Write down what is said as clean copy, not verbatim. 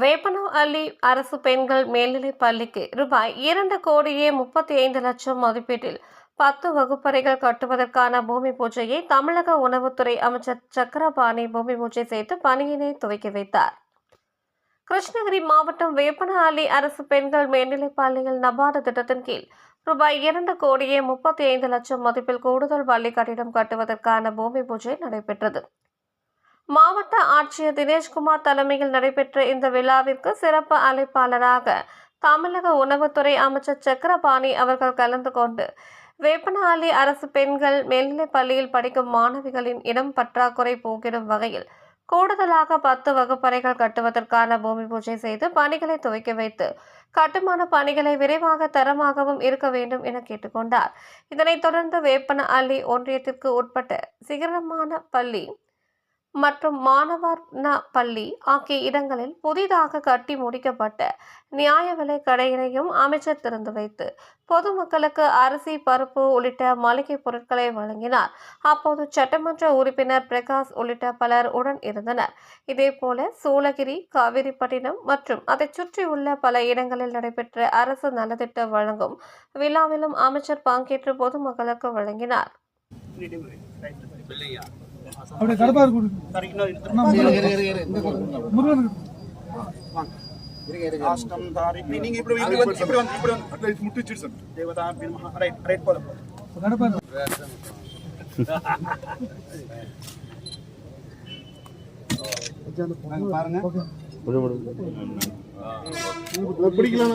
வேப்பனஹள்ளி அரசு பெண்கள் மேல்நிலைப் பள்ளிக்கு ரூபாய் 2,35,00,000 மதிப்பீட்டில் 10 வகுப்பறைகள் கட்டுவதற்கான பூமி பூஜையை தமிழக உணவுத்துறை அமைச்சர் சக்கரபாணி பூமி பூஜை செய்து பணியினை துவக்கி வைத்தார். கிருஷ்ணகிரி மாவட்டம் வேப்பனஹள்ளி அரசு பெண்கள் மேல்நிலைப் பள்ளியில் நபார்டு திட்டத்தின் கீழ் ரூபாய் 2,35,00,000 மதிப்பில் கூடுதல் பள்ளி கட்டிடம் கட்டுவதற்கான பூமி பூஜை நடைபெற்றது. மாவட்ட ஆட்சியர் தினேஷ்குமார் தலைமையில் நடைபெற்ற இந்த விழாவிற்கு சிறப்பு அழைப்பாளராக தமிழக உணவுத்துறை அமைச்சர் சக்கரபாணி அவர்கள் கலந்து கொண்டு வேப்பனஹள்ளி அரசு பெண்கள் மேல்நிலைப் பள்ளியில் படிக்கும் மாணவிகளின் இடம் பற்றாக்குறை போக்கிடும் வகையில் கூடுதலாக 10 வகுப்பறைகள் கட்டுவதற்கான பூமி பூஜை செய்து பணிகளை துவக்கி வைத்து கட்டுமான பணிகளை விரைவாக தரமாகவும் இருக்க வேண்டும் என கேட்டுக்கொண்டார். இதனைத் தொடர்ந்து வேப்பனஹள்ளி ஒன்றியத்திற்கு உட்பட்ட சிகரமான பள்ளி மற்றும் மாணவர்ண பள்ளி ஆகிய இடங்களில் புதிதாக கட்டி முடிக்கப்பட்ட நியாய விலை கடையினையும் அமைச்சர் திறந்து வைத்து பொதுமக்களுக்கு அரிசி, பருப்பு உள்ளிட்ட மளிகை பொருட்களை வழங்கினார். அப்போது சட்டமன்ற உறுப்பினர் பிரகாஷ் உள்ளிட்ட பலர் உடன் இருந்தனர். இதேபோல சூளகிரி, காவிரிப்பட்டினம் மற்றும் அதை சுற்றியுள்ள பல இடங்களில் நடைபெற்ற அரசு நலத்திட்ட வழங்கும் விழாவிலும் அமைச்சர் பங்கேற்று பொதுமக்களுக்கு வழங்கினார். அப்படியே கடப்பார் கொடு முருகன் రాష్ట్రం దారి మీనింగ్ ఇప్పుడు ముట్టించాడు సార్ దేవతా రైట్ రైట్ పోదాం கடப்பார் பாருங்க பிடிக்கலாம்